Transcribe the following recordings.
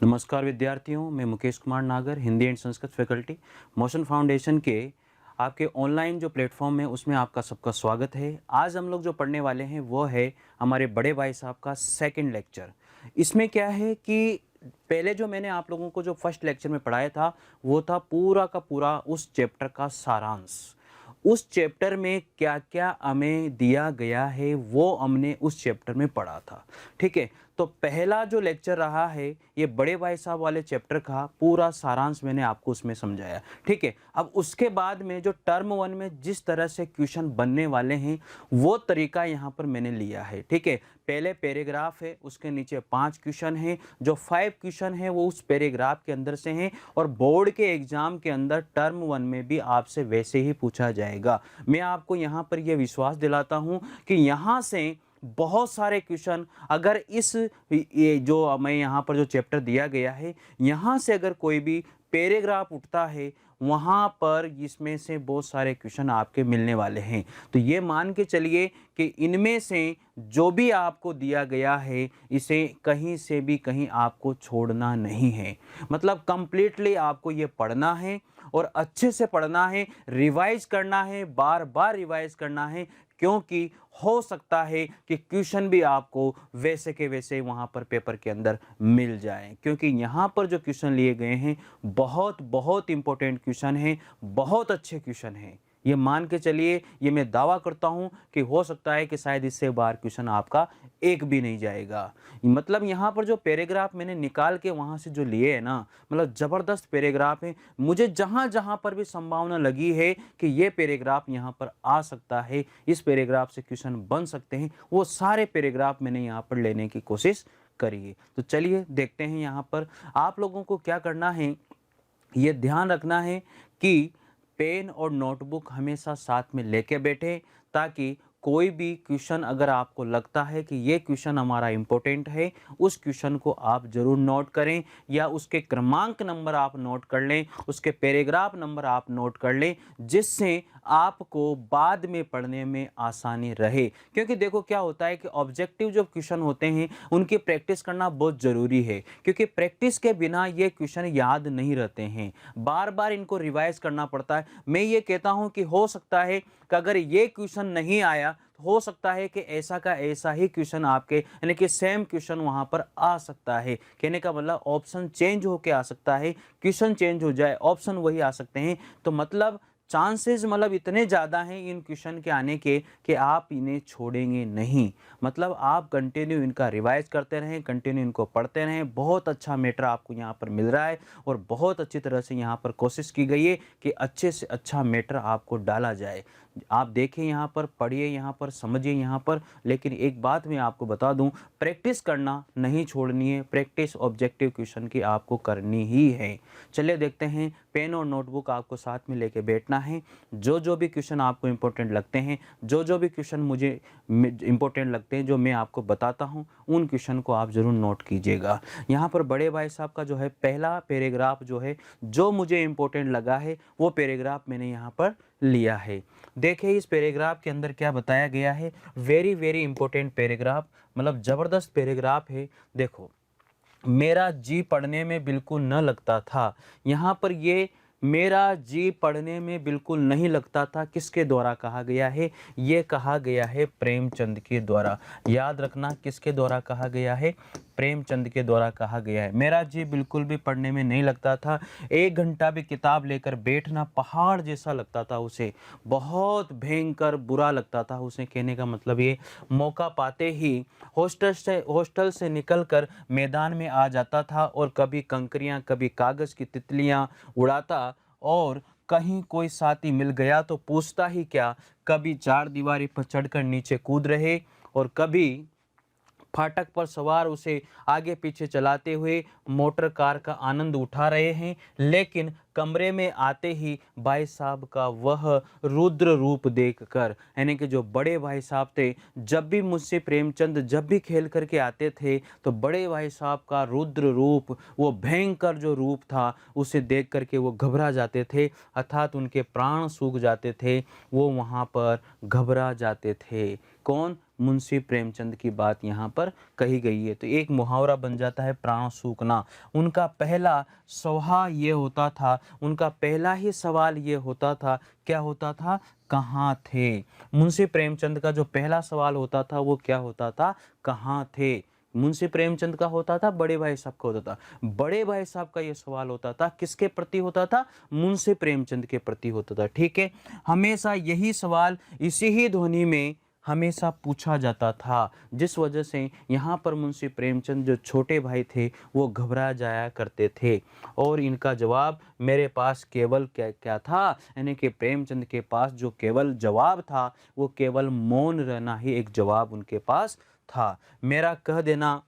नमस्कार विद्यार्थियों, मैं मुकेश कुमार नागर, Hindi and Sanskrit faculty, motion foundation के आपके ऑनलाइन जो प्लेटफॉर्म है उसमें आपका सबका स्वागत है। आज हम लोग जो पढ़ने वाले हैं वो है हमारे बड़े भाई साहब का सेकंड लेक्चर। इसमें क्या है कि पहले जो मैंने आप लोगों को जो फर्स्ट लेक्चर में पढ़ाया था वो था पूरा का पूरा उस चैप्टर का सारांश। उस चैप्टर में क्या क्या हमें दिया गया है वो हमने उस चैप्टर में पढ़ा था। ठीक है, तो पहला जो लेक्चर रहा है ये बड़े भाई साहब वाले चैप्टर का पूरा सारांश मैंने आपको उसमें समझाया। ठीक है, अब उसके बाद में जो टर्म 1 में जिस तरह से क्वेश्चन बनने वाले हैं वो तरीका यहाँ पर मैंने लिया है। ठीक है, पहले पैराग्राफ है, उसके नीचे 5 क्वेश्चन हैं, जो 5 क्वेश्चन हैं वो उस पैराग्राफ के अंदर से हैं और बोर्ड के एग्जाम के अंदर टर्म 1 में भी आपसे वैसे ही पूछा जाएगा। मैं आपको यहाँ पर यह विश्वास दिलाता हूँ कि यहाँ से बहुत सारे क्वेश्चन अगर इस ये जो मैं यहाँ पर जो चैप्टर दिया गया है यहाँ से अगर कोई भी पैराग्राफ उठता है वहाँ पर इसमें से बहुत सारे क्वेश्चन आपके मिलने वाले हैं। तो ये मान के चलिए कि इनमें से जो भी आपको दिया गया है इसे कहीं से भी कहीं आपको छोड़ना नहीं है। मतलब कंप्लीटली आपको ये पढ़ना है और अच्छे से पढ़ना है, रिवाइज करना है, बार बार रिवाइज करना है, क्योंकि हो सकता है कि क्वेश्चन भी आपको वैसे के वैसे वहाँ पर पेपर के अंदर मिल जाए, क्योंकि यहाँ पर जो क्वेश्चन लिए गए हैं बहुत बहुत इंपॉर्टेंट क्वेश्चन हैं, बहुत अच्छे क्वेश्चन हैं। ये मान के चलिए, ये मैं दावा करता हूँ कि हो सकता है कि शायद इससे बाहर क्वेश्चन आपका एक भी नहीं जाएगा। मतलब यहाँ पर जो पैराग्राफ मैंने निकाल के वहाँ से जो लिए है ना, मतलब ज़बरदस्त पैराग्राफ है। मुझे जहाँ जहाँ पर भी संभावना लगी है कि ये पैराग्राफ यहाँ पर आ सकता है, इस पैराग्राफ से क्वेश्चन बन सकते हैं, वो सारे पैराग्राफ मैंने यहाँ पर लेने की कोशिश करी है। तो चलिए देखते हैं यहाँ पर आप लोगों को क्या करना है। ये ध्यान रखना है कि पेन और नोटबुक हमेशा साथ में लेके बैठे, ताकि कोई भी क्वेश्चन अगर आपको लगता है कि ये क्वेश्चन हमारा इम्पोर्टेंट है उस क्वेश्चन को आप ज़रूर नोट करें, या उसके क्रमांक नंबर आप नोट कर लें, उसके पैराग्राफ नंबर आप नोट कर लें, जिससे आपको बाद में पढ़ने में आसानी रहे। क्योंकि देखो क्या होता है कि ऑब्जेक्टिव जो क्वेश्चन होते हैं उनकी प्रैक्टिस करना बहुत ज़रूरी है, क्योंकि प्रैक्टिस के बिना ये क्वेश्चन याद नहीं रहते हैं, बार बार इनको रिवाइज करना पड़ता है। मैं ये कहता हूँ कि हो सकता है कि अगर ये क्वेश्चन नहीं आया तो हो सकता है कि ऐसा का ऐसा ही क्वेश्चन आपके यानी कि सेम क्वेश्चन वहाँ पर आ सकता है। कहने का मतलब ऑप्शन चेंज होके आ सकता है, क्वेश्चन चेंज हो जाए, ऑप्शन वही आ सकते हैं। तो मतलब चांसेस मतलब इतने ज़्यादा हैं इन क्वेश्चन के आने के कि आप इन्हें छोड़ेंगे नहीं। मतलब आप कंटिन्यू इनका रिवाइज करते रहें, कंटिन्यू इनको पढ़ते रहें। बहुत अच्छा मैटर आपको यहाँ पर मिल रहा है और बहुत अच्छी तरह से यहाँ पर कोशिश की गई है कि अच्छे से अच्छा मैटर आपको डाला जाए। आप देखें यहाँ पर, पढ़िए यहाँ पर, समझिए यहाँ पर। लेकिन एक बात मैं आपको बता दूं, प्रैक्टिस करना नहीं छोड़नी है, प्रैक्टिस ऑब्जेक्टिव क्वेश्चन की आपको करनी ही है। चलिए देखते हैं, पेन और नोटबुक आपको साथ में लेके बैठना है। जो जो भी क्वेश्चन आपको इम्पोर्टेंट लगते हैं, जो जो भी क्वेश्चन मुझे इम्पोर्टेंट लगते हैं, जो मैं आपको बताता हूँ, उन क्वेश्चन को आप ज़रूर नोट कीजिएगा। यहाँ पर बड़े भाई साहब का जो है पहला पैराग्राफ जो है, जो मुझे इम्पोर्टेंट लगा है वो पैराग्राफ मैंने यहाँ पर लिया है। देखिए इस पैराग्राफ के अंदर क्या बताया गया है। वेरी वेरी इंपॉर्टेंट पैराग्राफ, मतलब ज़बरदस्त पैराग्राफ है। देखो, मेरा जी पढ़ने में बिल्कुल न लगता था। यहाँ पर ये मेरा जी पढ़ने में बिल्कुल नहीं लगता था किसके द्वारा कहा गया है? ये कहा गया है प्रेमचंद के द्वारा। याद रखना, किसके द्वारा कहा गया है? प्रेमचंद के द्वारा कहा गया है। मेरा जी बिल्कुल भी पढ़ने में नहीं लगता था, 1 घंटा भी किताब लेकर बैठना पहाड़ जैसा लगता था उसे, बहुत भयंकर बुरा लगता था उसे। कहने का मतलब ये, मौका पाते ही हॉस्टल से निकलकर मैदान में आ जाता था और कभी कंकरियां, कभी कागज़ की तितलियां उड़ाता, और कहीं कोई साथी मिल गया तो पूछता ही क्या, कभी चार दीवारी पर चढ़कर नीचे कूद रहे और कभी फाटक पर सवार उसे आगे पीछे चलाते हुए मोटर कार का आनंद उठा रहे हैं। लेकिन कमरे में आते ही भाई साहब का वह रुद्र रूप देखकर, यानी कि जो बड़े भाई साहब थे, जब भी मुंशी प्रेमचंद जब भी खेल करके आते थे तो बड़े भाई साहब का रुद्र रूप, वो भयंकर जो रूप था, उसे देख करके वो घबरा जाते थे, अर्थात उनके प्राण सूख जाते थे, वो वहाँ पर घबरा जाते थे। कौन? मुंशी प्रेमचंद की बात यहाँ पर कही गई है। तो एक मुहावरा बन जाता है प्राण सूखना। उनका पहला सवाल ये होता था, उनका पहला ही सवाल ये होता था, क्या होता था? कहाँ थे? मुंशी प्रेमचंद का जो पहला सवाल होता था वो क्या होता था? कहाँ थे? मुंशी प्रेमचंद का होता था, बड़े भाई साहब का होता था। बड़े भाई साहब का ये सवाल होता था, किसके प्रति होता था? मुंशी प्रेमचंद के प्रति होता था। ठीक है, हमेशा यही सवाल इसी ही ध्वनि में हमेशा पूछा जाता था, जिस वजह से यहाँ पर मुंशी प्रेमचंद जो छोटे भाई थे वो घबरा जाया करते थे। और इनका जवाब मेरे पास केवल क्या क्या था, यानी कि प्रेमचंद के पास जो केवल जवाब था वो केवल मौन रहना ही एक जवाब उनके पास था। मेरा कह देना,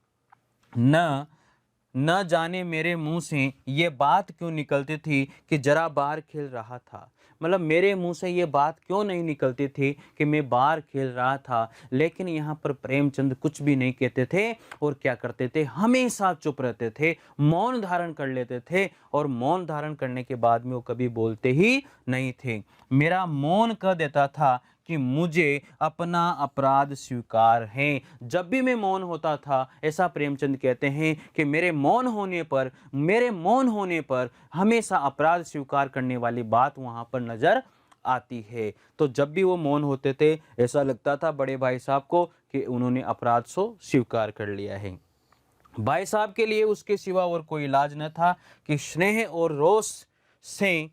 न जाने मेरे मुंह से ये बात क्यों निकलती थी कि जरा बाहर खेल रहा था। मतलब मेरे मुंह से ये बात क्यों नहीं निकलती थी कि मैं बाहर खेल रहा था, लेकिन यहाँ पर प्रेमचंद कुछ भी नहीं कहते थे और क्या करते थे? हमेशा चुप रहते थे, मौन धारण कर लेते थे, और मौन धारण करने के बाद में वो कभी बोलते ही नहीं थे। मेरा मौन कह देता था कि मुझे अपना अपराध स्वीकार है। जब भी मैं मौन होता था, ऐसा प्रेमचंद कहते हैं कि मेरे मौन होने पर हमेशा अपराध स्वीकार करने वाली बात वहाँ पर नजर आती है। तो जब भी वो मौन होते थे, ऐसा लगता था बड़े भाई साहब को कि उन्होंने अपराध को स्वीकार कर लिया है। भाई साहब के लिए उसके सिवा और कोई इलाज न था कि स्नेह और रोष से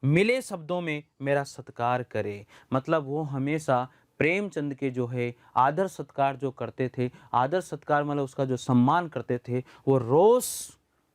मिले शब्दों में मेरा सत्कार करे। मतलब वो हमेशा प्रेमचंद के जो है आदर सत्कार जो करते थे, आदर सत्कार मतलब उसका जो सम्मान करते थे, वो रोष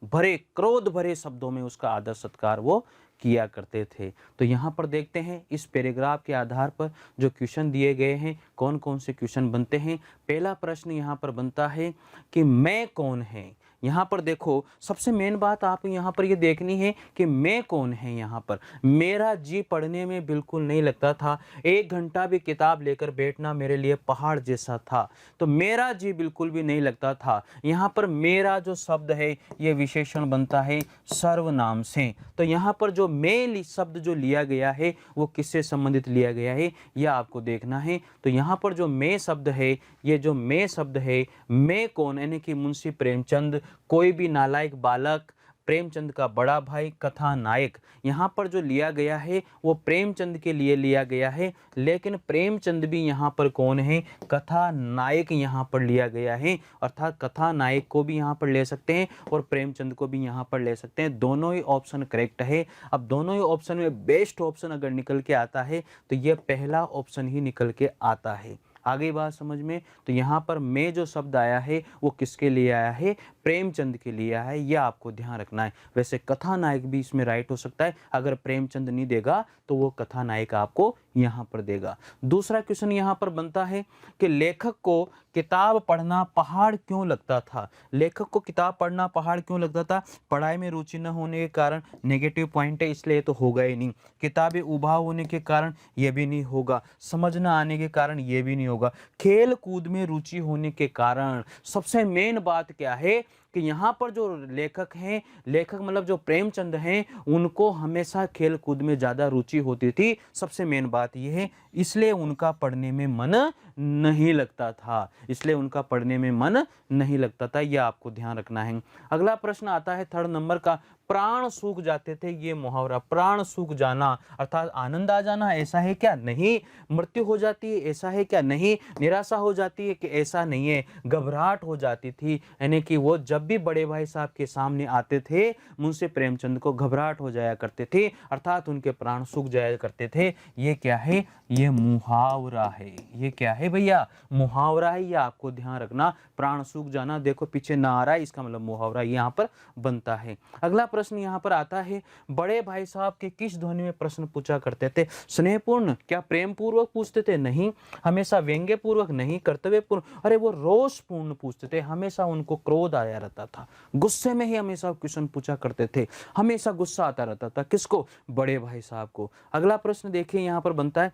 भरे, क्रोध भरे शब्दों में उसका आदर सत्कार वो किया करते थे। तो यहाँ पर देखते हैं इस पैराग्राफ के आधार पर जो क्वेश्चन दिए गए हैं, कौन कौन से क्वेश्चन बनते हैं। पहला प्रश्न यहाँ पर बनता है कि मैं कौन है। यहाँ पर देखो, सबसे मेन बात आप यहाँ पर ये देखनी है कि मैं कौन है। यहाँ पर मेरा जी पढ़ने में बिल्कुल नहीं लगता था, 1 घंटा भी किताब लेकर बैठना मेरे लिए पहाड़ जैसा था। तो मेरा जी बिल्कुल भी नहीं लगता था। यहाँ पर मेरा जो शब्द है ये विशेषण बनता है सर्वनाम से। तो यहाँ पर जो मैं शब्द जो लिया गया है वो किससे संबंधित लिया गया है, यह आपको देखना है। तो यहाँ पर जो मैं शब्द है, ये जो मैं शब्द है, मैं कौन, यानी कि मुंशी प्रेमचंद, कोई भी नालायक बालक, प्रेमचंद का बड़ा भाई, कथा नायक, यहाँ पर जो लिया गया है वो प्रेमचंद के लिए लिया गया है। लेकिन प्रेमचंद भी यहाँ पर कौन है? कथा नायक यहाँ पर लिया गया है। अर्थात कथा नायक को भी यहाँ पर ले सकते हैं और प्रेमचंद को भी यहाँ पर ले सकते हैं। दोनों ही ऑप्शन करेक्ट है। अब दोनों ही ऑप्शन में बेस्ट ऑप्शन अगर निकल के आता है तो ये पहला ऑप्शन ही निकल के आता है। आगे बात समझ में? तो यहाँ पर मैं जो शब्द आया है वो किसके लिए आया है? प्रेमचंद के लिए आया है, यह आपको ध्यान रखना है। वैसे कथा नायक भी इसमें राइट हो सकता है, अगर प्रेमचंद नहीं देगा तो वो कथा नायक आपको यहाँ पर देगा। दूसरा क्वेश्चन यहाँ पर बनता है कि लेखक को किताब पढ़ना पहाड़ क्यों लगता था? लेखक को किताब पढ़ना पहाड़ क्यों लगता था? पढ़ाई में रुचि न होने के कारण नेगेटिव पॉइंट है, इसलिए तो होगा ही नहीं। किताबें उबाऊ होने के कारण ये भी नहीं होगा। समझ न आने के कारण ये भी नहीं होगा। खेल कूद में रुचि होने के कारण, सबसे मेन बात क्या है कि यहाँ पर जो लेखक हैं, लेखक मतलब जो प्रेमचंद हैं, उनको हमेशा खेल कूद में ज़्यादा रुचि होती थी। सबसे मेन बात यह है, इसलिए उनका पढ़ने में मन नहीं लगता था, इसलिए उनका पढ़ने में मन नहीं लगता था। यह आपको ध्यान रखना है। अगला प्रश्न आता है 3rd नंबर का, प्राण सूख जाते थे। ये मुहावरा प्राण सूख जाना अर्थात आनंद आ जाना, ऐसा है क्या? नहीं। मृत्यु हो जाती है, ऐसा है क्या? नहीं। निराशा हो जाती है कि ऐसा नहीं है। घबराहट हो जाती थी, यानी कि वो जब भी बड़े भाई साहब के सामने आते थे, मुंशी प्रेमचंद को घबराहट हो जाया करते थे, अर्थात उनके प्राण सूख जाया करते थे। ये क्या है? ये मुहावरा है। ये क्या है भैया? मुहावरा है। ये आपको ध्यान रखना। प्राण सूख जाना देखो पीछे ना आ रहा है, इसका मतलब मुहावरा यहाँ पर बनता है। अगला प्रश्न यहाँ पर आता है, बड़े भाई साहब के किस ध्वनि में प्रश्न पूछा करते थे? स्नेहपूर्ण, क्या प्रेम पूर्वक पूछते थे? नहीं। हमेशा व्यंग्य पूर्वक? नहीं। कर्तव्यपूर्ण? अरे वो रोषपूर्ण पूछते थे, हमेशा उनको क्रोध आया रहता था, गुस्से में ही हमेशा क्वेश्चन पूछा करते थे, हमेशा गुस्सा आता रहता था। किसको? बड़े भाई साहब को। अगला प्रश्न देखिए यहाँ पर बनता है,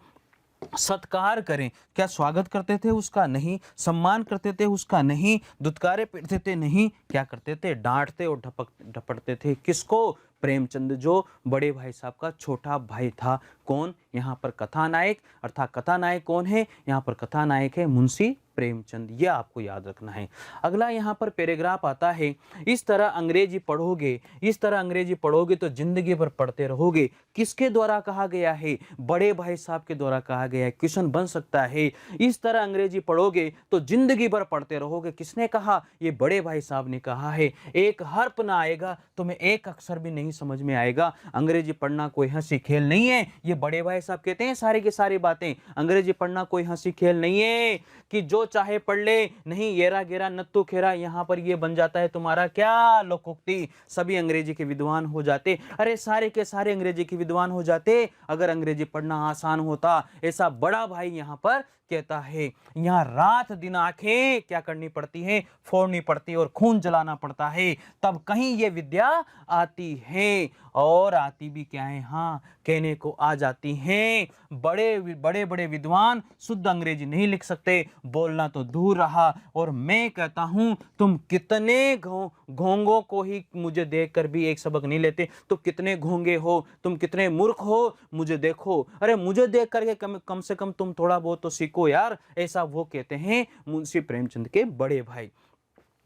सत्कार करें, क्या स्वागत करते थे उसका? नहीं। सम्मान करते थे उसका? नहीं। दुत्कारे पीटते थे? नहीं। क्या करते थे? डांटते और ढपटते थे। किसको? प्रेमचंद, जो बड़े भाई साहब का छोटा भाई था। कौन? यहाँ पर कथानायक, अर्थात कथानायक कौन है? यहाँ पर कथानायक है मुंशी प्रेमचंद, यह आपको याद रखना है। अगला यहाँ पर पैराग्राफ आता है, इस तरह अंग्रेजी पढ़ोगे, इस तरह अंग्रेजी पढ़ोगे तो जिंदगी भर पढ़ते रहोगे। किसके द्वारा कहा गया है? बड़े भाई साहब के द्वारा कहा गया है। क्वेश्चन बन सकता है, इस तरह अंग्रेजी पढ़ोगे तो जिंदगी भर पढ़ते रहोगे। किसने कहा? ये बड़े भाई साहब ने कहा है। एक हर्फ ना आएगा, तुम्हें एक अक्षर भी नहीं समझ में आएगा। अंग्रेजी पढ़ना कोई हंसी खेल नहीं है, ये बड़े भाई साहब कहते हैं सारी की सारी बातें। अंग्रेजी पढ़ना कोई हंसी खेल नहीं है कि जो चाहे पढ़ ले, नहीं। येरा गेरा नत्तू खेरा, यहाँ पर ये बन जाता है तुम्हारा क्या? लोकोक्ति। सभी अंग्रेजी के विद्वान हो जाते, अरे सारे के सारे अंग्रेजी के विद्वान हो जाते अगर अंग्रेजी पढ़ना आसान होता। ऐसा बड़ा भाई यहाँ पर कहता है। यहाँ रात दिन आंखें क्या करनी पड़ती है? फोड़नी पड़ती है और खून जलाना पड़ता है, तब कहीं ये विद्या आती है। और आती भी क्या है? हाँ, कहने को आ जाती हैं। बड़े बड़े विद्वान शुद्ध अंग्रेजी नहीं लिख सकते, बोलना तो दूर रहा। और मैं कहता हूं, तुम कितने घोंगों को ही मुझे देखकर भी एक सबक नहीं लेते। तो कितने घोंगे हो, तुम कितने मूर्ख हो, मुझे देखो। अरे मुझे देख करके कम से कम तुम थोड़ा बहुत तो सीखो यार। ऐसा वो कहते हैं मुंशी प्रेमचंद के बड़े भाई।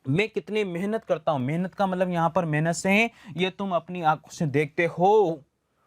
मैं कितनी मेहनत करता हूं, मेहनत का मतलब यहां पर मेहनत से है, ये तुम अपनी आंखों से देखते हो।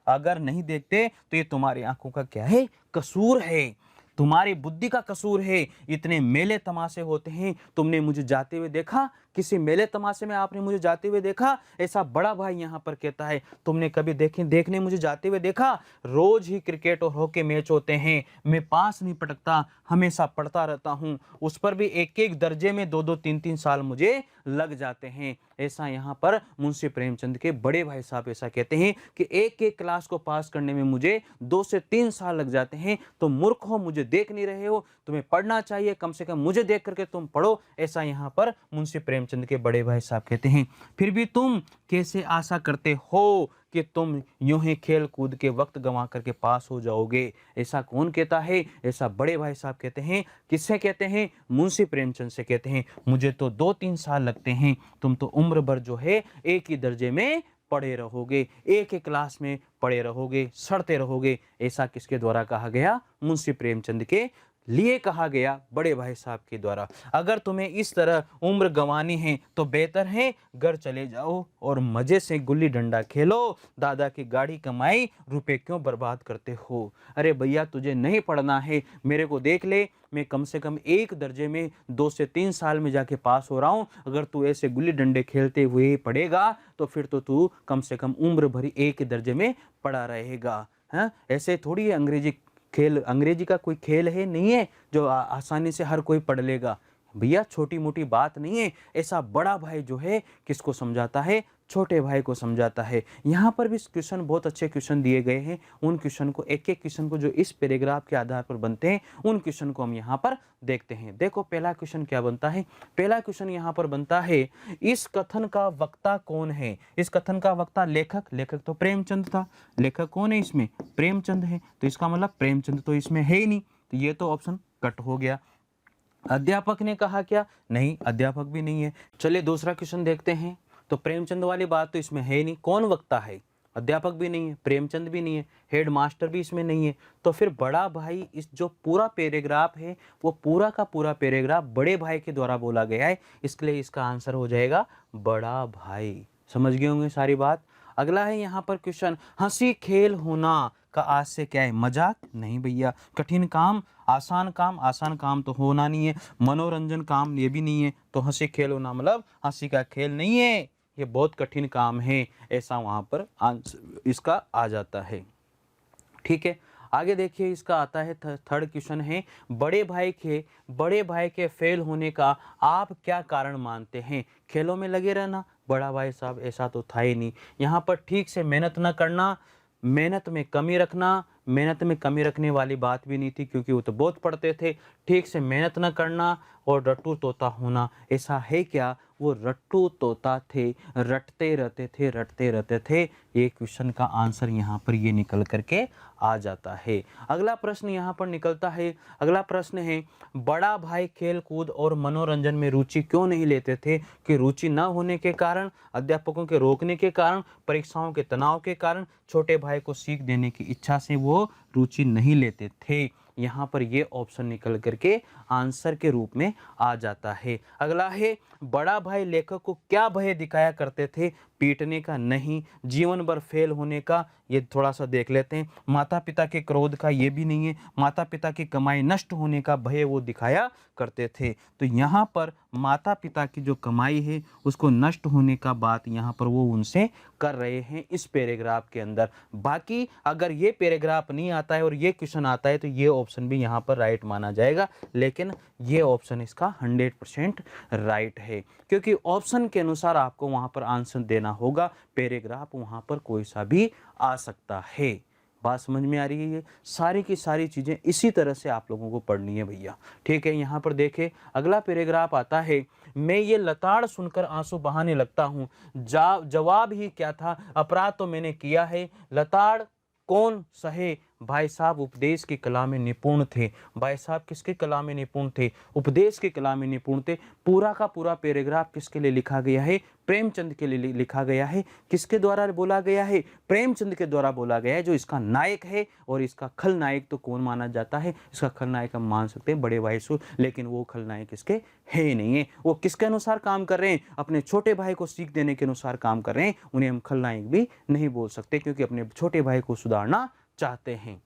अगर नहीं देखते तो ये तुम्हारी आंखों का क्या है? कसूर है, तुम्हारी बुद्धि का कसूर है। इतने मेले तमाशे होते हैं, तुमने मुझे जाते हुए देखा? किसी मेले तमाशे में आपने मुझे जाते हुए देखा? ऐसा बड़ा भाई यहाँ पर कहता है, तुमने कभी देखने मुझे जाते हुए देखा? रोज ही क्रिकेट और हॉकी मैच होते हैं, मैं पास नहीं पटकता, हमेशा पढ़ता रहता हूँ। उस पर भी एक एक दर्जे में 2-2, 3-3 साल मुझे लग जाते हैं। ऐसा यहाँ पर मुंशी प्रेमचंद के बड़े भाई साहब ऐसा कहते हैं कि एक एक क्लास को पास करने में मुझे 2 से 3 साल लग जाते हैं। तुम मूर्ख हो, मुझे देख नहीं रहे हो, तुम्हें पढ़ना चाहिए, कम से कम मुझे देख करके तुम पढ़ो। ऐसा यहाँ पर मुंशी प्रेमचंद के बड़े भाई साहब कहते हैं। फिर भी तुम कैसे आशा करते हो कि तुम यूं ही खेल कूद के वक्त गंवा करके पास हो जाओगे? ऐसा कौन कहता है? ऐसा बड़े भाई साहब कहते हैं। किससे कहते हैं? मुंशी प्रेमचंद से कहते हैं। मुझे तो 2-3 साल लगते हैं, तुम तो उम्र भर जो है एक ही दर्जे में पढ़े रहोगे, एक ही क्लास में पढ़े रहोगे, सड़ते रहोगे। ऐसा किसके द्वारा कहा गया? मुंशी प्रेमचंद के लिए कहा गया, बड़े भाई साहब के द्वारा। अगर तुम्हें इस तरह उम्र गंवानी है तो बेहतर है घर चले जाओ और मजे से गुल्ली डंडा खेलो। दादा की गाड़ी कमाई रुपए क्यों बर्बाद करते हो? अरे भैया तुझे नहीं पढ़ना है, मेरे को देख ले, मैं कम से कम एक दर्जे में 2 से 3 साल में जाके पास हो रहा हूँ। अगर तू ऐसे गुल्ली डंडे खेलते हुए पढ़ेगा तो फिर तो तू कम से कम उम्र भरी एक ही दर्जे में पढ़ा रहेगा। हाँ, ऐसे थोड़ी है अंग्रेजी खेल, अंग्रेजी का कोई खेल है नहीं है जो आसानी से हर कोई पढ़ लेगा। भैया छोटी मोटी बात नहीं है। ऐसा बड़ा भाई जो है किसको समझाता है? छोटे भाई को समझाता है। यहाँ पर भी क्वेश्चन बहुत अच्छे क्वेश्चन दिए गए हैं। उन क्वेश्चन को एक एक क्वेश्चन को जो इस पैराग्राफ के आधार पर बनते हैं उन क्वेश्चन को हम यहाँ पर देखते हैं। देखो पहला क्वेश्चन क्या बनता है? पहला क्वेश्चन यहाँ पर बनता है, इस कथन का वक्ता कौन है? इस कथन का वक्ता लेखक तो प्रेमचंद था। लेखक कौन है इसमें? प्रेमचंद है। तो इसका मतलब प्रेमचंद तो इसमें है ही नहीं, तो ये तो ऑप्शन कट हो गया। अध्यापक ने कहा क्या? नहीं, अध्यापक भी नहीं है। चलिए दूसरा क्वेश्चन देखते हैं। तो प्रेमचंद वाली बात तो इसमें है नहीं, कौन वक्ता है? अध्यापक भी नहीं है, प्रेमचंद भी नहीं है, हेड मास्टर भी इसमें नहीं है। तो फिर बड़ा भाई, इस जो पूरा पैराग्राफ है वो पूरा का पूरा पैराग्राफ बड़े भाई के द्वारा बोला गया है, इसके लिए इसका आंसर हो जाएगा बड़ा भाई। समझ गए होंगे सारी बात। अगला है यहाँ पर क्वेश्चन, हंसी खेल होना का आज से क्या है? मजाक? नहीं भैया। कठिन काम? आसान काम तो होना नहीं है। मनोरंजन काम? ये भी नहीं है। तो हंसी खेल होना मतलब हंसी का खेल नहीं है, ये बहुत कठिन काम है, ऐसा वहां पर आंसर इसका आ जाता है। ठीक है। आगे देखिए इसका आता है थर्ड क्वेश्चन है, बड़े भाई के फेल होने का आप क्या कारण मानते हैं? खेलों में लगे रहना, बड़ा भाई साहब ऐसा तो था ही नहीं। यहाँ पर ठीक से मेहनत न करना, मेहनत में कमी रखना, मेहनत में कमी रखने वाली बात भी नहीं थी क्योंकि वो तो बहुत पढ़ते थे। ठीक से मेहनत न करना और रट्टू तोता होना, ऐसा है क्या? वो रट्टू तोता थे, रटते रहते थे। ये क्वेश्चन का आंसर यहाँ पर ये निकल करके आ जाता है। अगला प्रश्न यहाँ पर निकलता है, अगला प्रश्न है, बड़ा भाई खेल कूद और मनोरंजन में रुचि क्यों नहीं लेते थे? कि रुचि न होने के कारण, अध्यापकों के रोकने के कारण, परीक्षाओं के तनाव के कारण छोटे भाई को सीख देने की इच्छा से वो रुचि नहीं लेते थे। यहाँ पर ये ऑप्शन निकल करके आंसर के रूप में आ जाता है। अगला है, बड़ा भाई लेखक को क्या भय दिखाया करते थे? पीटने का नहीं, जीवन भर फेल होने का, ये थोड़ा सा देख लेते हैं। माता पिता के क्रोध का, ये भी नहीं है। माता पिता की कमाई नष्ट होने का भय वो दिखाया करते थे। तो यहाँ पर माता पिता की जो कमाई है उसको नष्ट होने का बात यहाँ पर वो उनसे कर रहे हैं इस पैराग्राफ के अंदर। बाकी अगर ये पैराग्राफ नहीं आता है और ये क्वेश्चन आता है तो ये ऑप्शन भी यहाँ पर राइट माना जाएगा, लेकिन ये ऑप्शन इसका 100% राइट है क्योंकि ऑप्शन के अनुसार आपको वहाँ पर आंसर देना होगा। पैराग्राफ वहाँ पर कोई सा भी आ सकता है। बात समझ में आ रही है? ये सारी की सारी चीज़ें इसी तरह से आप लोगों को पढ़नी है भैया, ठीक है। यहाँ पर देखें अगला पैराग्राफ आता है, मैं ये लताड़ सुनकर आंसू बहाने लगता हूँ। जवाब ही क्या था? अपराध तो मैंने किया है, लताड़ कौन सहे? भाई साहब उपदेश की कला में निपुण थे। भाई साहब किसकी कला में निपुण थे? उपदेश की कला में निपुण थे। पूरा का पूरा पैराग्राफ किसके लिए लिखा गया है? प्रेमचंद के लिए लिखा गया है। किसके द्वारा बोला गया है? प्रेमचंद के द्वारा बोला गया है, जो इसका नायक है। और इसका खलनायक तो कौन माना जाता है? इसका खलनायक हम मान सकते हैं बड़े भाई सु, लेकिन वो खलनायक इसके है ही नहीं है। वो किसके अनुसार काम कर रहे हैं? अपने छोटे भाई को सीख देने के अनुसार काम कर रहे हैं। उन्हें हम खलनायक भी नहीं बोल सकते क्योंकि अपने छोटे भाई को सुधारना चाहते हैं,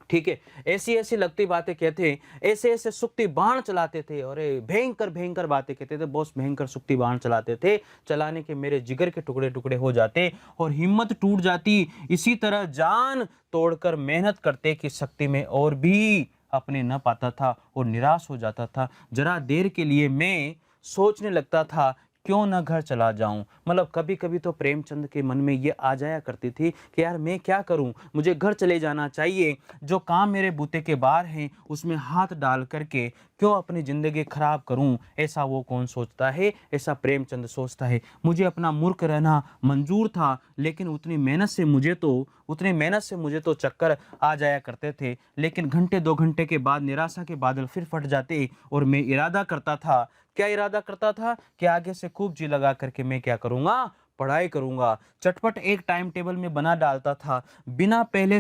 ठीक है। ऐसी ऐसी लगती बातें कहते हैं, ऐसे ऐसे सुक्ति बाण चलाते थे और भयंकर भयंकर बातें कहते थे। बहुत भयंकर सुक्ति बाण चलाते थे, चलाने के मेरे जिगर के टुकड़े टुकड़े हो जाते और हिम्मत टूट जाती। इसी तरह जान तोड़कर मेहनत करते कि शक्ति में और भी अपने न पाता था और निराश हो जाता था। जरा देर के लिए मैं सोचने लगता था क्यों ना घर चला जाऊं। मतलब कभी कभी तो प्रेमचंद के मन में ये आ जाया करती थी कि यार मैं क्या करूं, मुझे घर चले जाना चाहिए। जो काम मेरे बूते के बाहर हैं उसमें हाथ डाल करके क्यों अपनी ज़िंदगी खराब करूं। ऐसा वो कौन सोचता है? ऐसा प्रेमचंद सोचता है। मुझे अपना मूर्ख रहना मंजूर था, लेकिन उतनी मेहनत से मुझे तो चक्कर आ जाया करते थे। लेकिन घंटे 2 घंटे के बाद निराशा के बादल फिर फट जाते और मैं इरादा करता था, क्या इरादा करता था कि आगे से खूब जी लगा करके मैं क्या करूंगा? पढ़ाई करूंगा। चटपट एक टाइम टेबल में बना डालता था, बिना पहले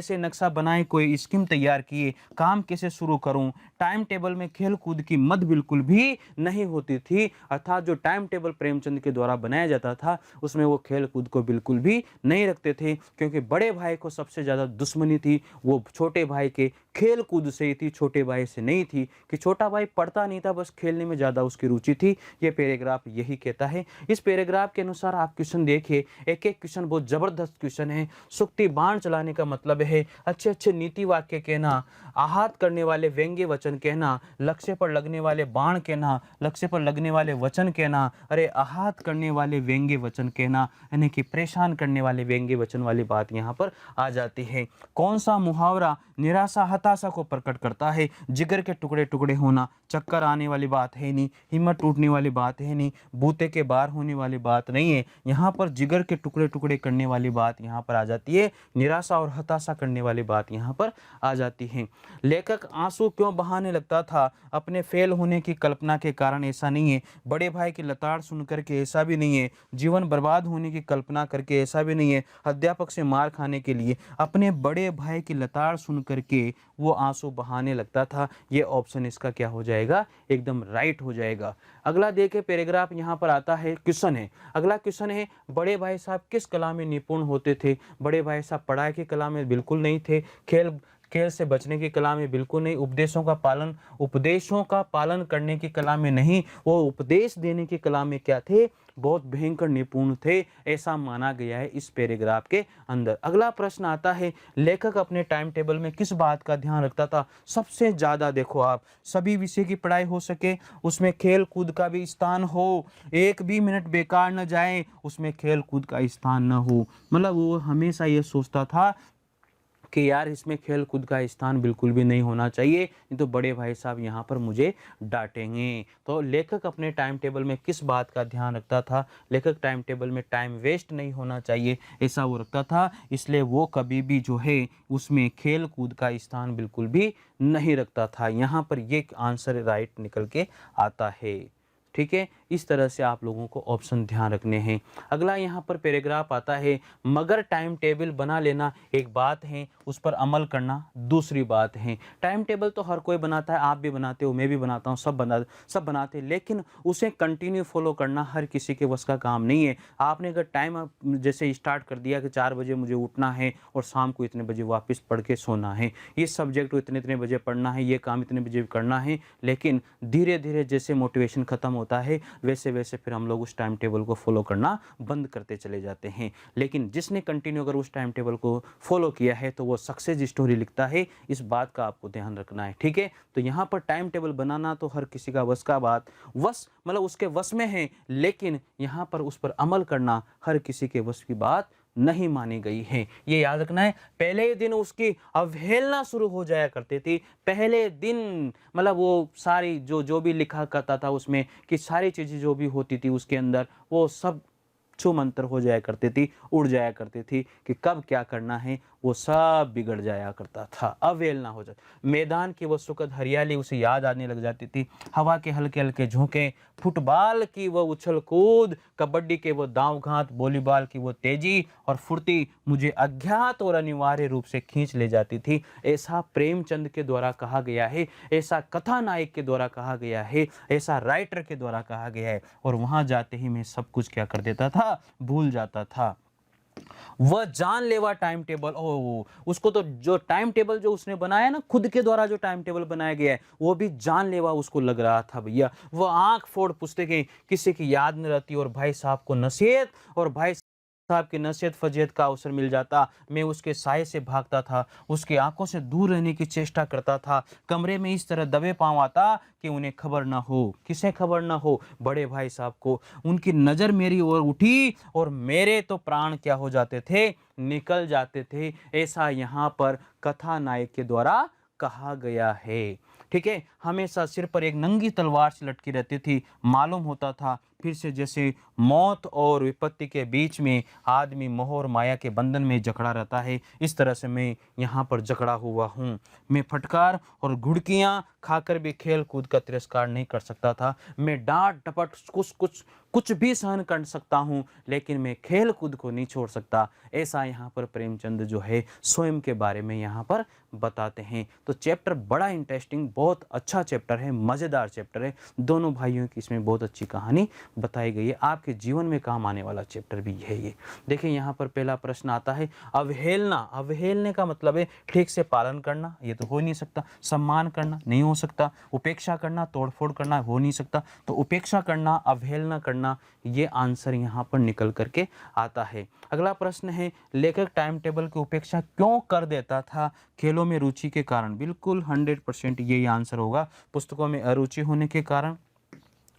से नक्शा बनाए कोई स्कीम तैयार किए काम कैसे शुरू करूं। टाइम टेबल में खेल कूद की मद बिल्कुल भी नहीं होती थी। अर्थात जो टाइम टेबल प्रेमचंद के द्वारा बनाया जाता था उसमें वो खेल कूद को बिल्कुल भी नहीं रखते थे, क्योंकि बड़े भाई को सबसे ज़्यादा दुश्मनी थी वो छोटे भाई के खेल कूद से ही थी, छोटे भाई से नहीं थी। कि छोटा भाई पढ़ता नहीं था, बस खेलने में ज़्यादा उसकी रुचि थी। ये पैराग्राफ यही कहता है। इस पैराग्राफ के अनुसार आप क्वेश्चन देखिए, एक एक क्वेश्चन बहुत जबरदस्त क्वेश्चन है। सुक्ति बाण चलाने का मतलब है अच्छे अच्छे नीति वाक्य कहना, आहत करने वाले व्यंग्य वचन कहना, लक्ष्य पर लगने वाले बाण कहना, लक्ष्य पर लगने वाले वचन कहना, अरे आहत करने वाले व्यंग्य वचन कहना, यानी कि परेशान करने वाले व्यंग्य वचन वाली बात यहाँ पर आ जाती है। कौन सा मुहावरा निराशा हताशा को प्रकट करता है? जिगर के टुकड़े टुकड़े होना, चक्कर आने वाली बात है नहीं, हिम्मत टूटने वाली बात है नहीं, बूते के बाहर होने वाली बात नहीं है। यहाँ पर जिगर के टुकड़े टुकड़े करने वाली बात यहाँ पर आ जाती है, निराशा और हताशा करने वाली बात यहाँ पर आ जाती है। लेखक आंसू क्यों बहाने लगता था? अपने फेल होने की कल्पना के कारण ऐसा नहीं है, बड़े भाई की लताड़ सुन करके ऐसा भी नहीं है, जीवन बर्बाद होने की कल्पना करके ऐसा भी नहीं है, अध्यापक से मार खाने के लिए अपने बड़े भाई की लताड़ सुन करके वो आंसू बहाने लगता था। ये ऑप्शन इसका क्या हो जाएगा? एकदम राइट हो जाएगा। अगला देखे पैराग्राफ यहाँ पर आता है, क्वेश्चन है। अगला क्वेश्चन है, बड़े भाई साहब किस कला में निपुण होते थे? बड़े भाई साहब पढ़ाई की कला में बिल्कुल नहीं थे, खेल से बचने की कला में बिल्कुल नहीं, उपदेशों का पालन करने की कला में नहीं, वो उपदेश देने की कला में क्या थे, बहुत भयंकर निपुण थे, ऐसा माना गया है इस पैराग्राफ के अंदर। अगला प्रश्न आता है, लेखक अपने टाइम टेबल में किस बात का ध्यान रखता था सबसे ज्यादा? देखो आप, सभी विषय की पढ़ाई हो सके, उसमें खेल कूद का भी स्थान हो, एक भी मिनट बेकार न जाए, उसमें खेल कूद का स्थान न हो। मतलब वो हमेशा ये सोचता था कि यार इसमें खेल कूद का स्थान बिल्कुल भी नहीं होना चाहिए, नहीं तो बड़े भाई साहब यहाँ पर मुझे डांटेंगे। तो लेखक अपने टाइम टेबल में किस बात का ध्यान रखता था? लेखक टाइम टेबल में टाइम वेस्ट नहीं होना चाहिए, ऐसा वो रखता था, इसलिए वो कभी भी जो है उसमें खेल कूद का स्थान बिल्कुल भी नहीं रखता था। यहाँ पर ये आंसर राइट निकल के आता है। ठीक है, इस तरह से आप लोगों को ऑप्शन ध्यान रखने हैं। अगला यहाँ पर पैराग्राफ आता है, मगर टाइम टेबल बना लेना एक बात है, उस पर अमल करना दूसरी बात है। टाइम टेबल तो हर कोई बनाता है, आप भी बनाते हो, मैं भी बनाता हूँ, सब बनाते हैं, लेकिन उसे कंटिन्यू फॉलो करना हर किसी के बस का काम नहीं है। आपने अगर टाइम जैसे स्टार्ट कर दिया कि 4 बजे मुझे उठना है और शाम को इतने बजे वापस पढ़ के सोना है, ये सब्जेक्ट को इतने इतने बजे पढ़ना है, ये काम इतने बजे करना है, लेकिन धीरे धीरे जैसे मोटिवेशन खत्म होता है वैसे वैसे फिर हम लोग उस टाइम टेबल को फॉलो करना बंद करते चले जाते हैं। लेकिन जिसने कंटिन्यू अगर उस टाइम टेबल को फॉलो किया है तो वो सक्सेस स्टोरी लिखता है, इस बात का आपको ध्यान रखना है। ठीक है, तो यहाँ पर टाइम टेबल बनाना तो हर किसी का वश का बात, वश मतलब उसके वश में है, लेकिन यहाँ पर उस पर अमल करना हर किसी के वश की बात नहीं मानी गई है, ये याद रखना है। पहले ही दिन उसकी अवहेलना शुरू हो जाया करती थी, पहले दिन मतलब वो सारी जो भी लिखा करता था उसमें कि सारी चीज़ें जो भी होती थी उसके अंदर वो सब छूमंतर हो जाया करती थी, उड़ जाया करती थी कि कब क्या करना है वो सब बिगड़ जाया करता था, अवहेलना हो जाती। मैदान की वो सुखद हरियाली उसे याद आने लग जाती थी, हवा के हल्के हल्के झोंके, फुटबॉल की वो उछल कूद, कबड्डी के वो दांव घात, वॉलीबॉल की वो तेजी और फुर्ती मुझे अज्ञात और अनिवार्य रूप से खींच ले जाती थी। ऐसा प्रेमचंद के द्वारा कहा गया है, ऐसा कथानायक के द्वारा कहा गया है, ऐसा राइटर के द्वारा कहा गया है, और वहां जाते ही मैं सब कुछ क्या कर देता था, भूल जाता था। वह जानलेवा टाइम टेबल, उसको तो जो टाइम टेबल जो उसने बनाया ना, खुद के द्वारा जो टाइम टेबल बनाया गया है वो भी जानलेवा उसको लग रहा था भैया। वह आंख फोड़ पुस्तकें, किसी की याद न रहती, और भाई साहब को नसीहत और भाई साहब की नसीहत फजीहत का अवसर मिल जाता, मैं उसके साए से भागता था, उसकी आंखों से दूर रहने की चेष्टा करता था, कमरे में इस तरह दबे पांव आता कि उन्हें खबर ना हो। किसे खबर ना हो? बड़े भाई साहब को। उनकी नज़र मेरी ओर उठी और मेरे तो प्राण क्या हो जाते थे, निकल जाते थे। ऐसा यहाँ पर कथानायक के द्वारा कहा गया है। ठीक है, हमेशा सिर पर एक नंगी तलवार से लटकी रहती थी, मालूम होता था फिर से जैसे मौत और विपत्ति के बीच में आदमी मोह और माया के बंधन में जकड़ा रहता है, इस तरह से मैं यहाँ पर जकड़ा हुआ हूँ। मैं फटकार और घुड़कियाँ खाकर भी खेल कूद का तिरस्कार नहीं कर सकता था, मैं डांट डपट कुछ भी सहन कर सकता हूँ, लेकिन मैं खेल कूद को नहीं छोड़ सकता। ऐसा यहाँ पर प्रेमचंद जो है स्वयं के बारे में यहाँ पर बताते हैं। तो चैप्टर बड़ा इंटरेस्टिंग, बहुत अच्छा चैप्टर है, मज़ेदार चैप्टर है, दोनों भाइयों की इसमें बहुत अच्छी कहानी बताई गई है, आपके जीवन में काम आने वाला चैप्टर भी है ये। देखिए यहाँ पर पहला प्रश्न आता है, अवहेलना। अवहेलने का मतलब है ठीक से पालन करना, ये तो हो नहीं सकता। सम्मान करना नहीं हो सकता। उपेक्षा करना, तोड़फोड़ करना हो नहीं सकता। तो उपेक्षा करना, अवहेलना करना, ये आंसर यहाँ पर निकल करके आता है। अगला प्रश्न है, लेखक टाइम टेबल की उपेक्षा क्यों कर देता था? खेलों में रुचि के कारण। बिल्कुल 100% यही आंसर होगा। पुस्तकों में अरुचि होने के कारण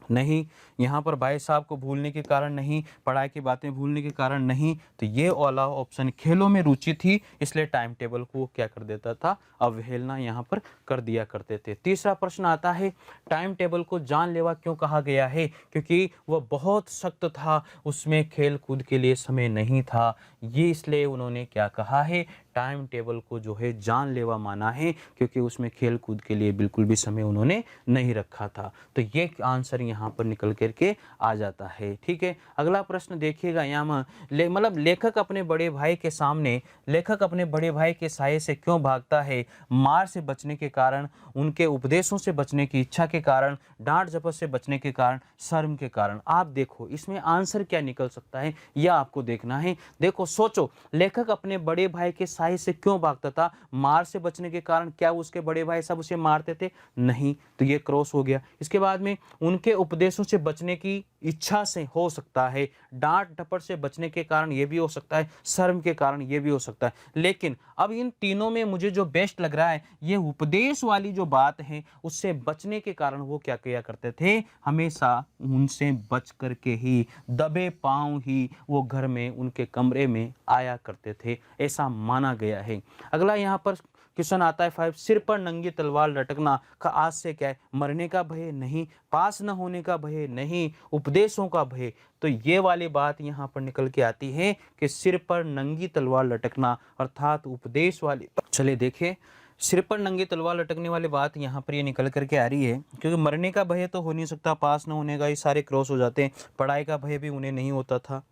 नहीं, यहाँ पर भाई साहब को भूलने के कारण नहीं, पढ़ाई की बातें भूलने के कारण नहीं, तो ये वाला ऑप्शन, खेलों में रुचि थी इसलिए टाइम टेबल को क्या कर देता था, अवहेलना यहाँ पर कर दिया करते थे। तीसरा प्रश्न आता है, टाइम टेबल को जानलेवा क्यों कहा गया है? क्योंकि वह बहुत सख्त था, उसमें खेल कूद के लिए समय नहीं था, ये इसलिए उन्होंने क्या कहा है, टाइम टेबल को जो है जानलेवा माना है, क्योंकि उसमें खेल कूद के लिए बिल्कुल भी समय उन्होंने नहीं रखा था। तो ये आंसर यहाँ पर निकल करके आ जाता है। ठीक है, अगला प्रश्न देखिएगा यहाँ मतलब लेखक अपने बड़े भाई के सामने, लेखक अपने बड़े भाई के साये से क्यों भागता है? मार से बचने के कारण, उनके उपदेशों से बचने की इच्छा के कारण, डांट झपट से बचने के कारण, शर्म के कारण। आप देखो इसमें आंसर क्या निकल सकता है, यह आपको देखना है। देखो सोचो, लेखक अपने बड़े भाई के साय से क्यों भागता था? मार से बचने के कारण। क्या उसके बड़े भाई सब उसे मारते थे? नहीं, तो ये क्रॉस हो गया। इसके बाद में उनके उपदेशों से बचने की इच्छा से हो सकता है, डांट डपट से बचने के कारण ये भी हो सकता है, शर्म के कारण ये भी हो सकता है। लेकिन अब इन तीनों में मुझे जो बेस्ट लग रहा है, ये उपदेश वाली जो बात है उससे बचने के कारण वो क्या किया करते थे? हमेशा उनसे बच करके ही, दबे पांव ही वो घर में, उनके कमरे में आया करते थे, ऐसा माना गया है। अगला यहाँ पर क्वेश्चन आता है 5, सिर पर नंगी तलवार लटकना का आज से क्या है? मरने का भय नहीं, पास न होने का भय नहीं, उपदेशों का भय। तो ये वाली बात यहाँ पर निकल के आती है कि सिर पर नंगी तलवार लटकना अर्थात उपदेश वाली। चलिए देखिए, सिर पर नंगी तलवार लटकने वाली बात यहाँ पर ये निकल करके आ रही है, क्योंकि मरने का भय तो हो नहीं सकता, पास न होने का, ये सारे क्रॉस हो जाते हैं। पढ़ाई का भय भी उन्हें नहीं होता था।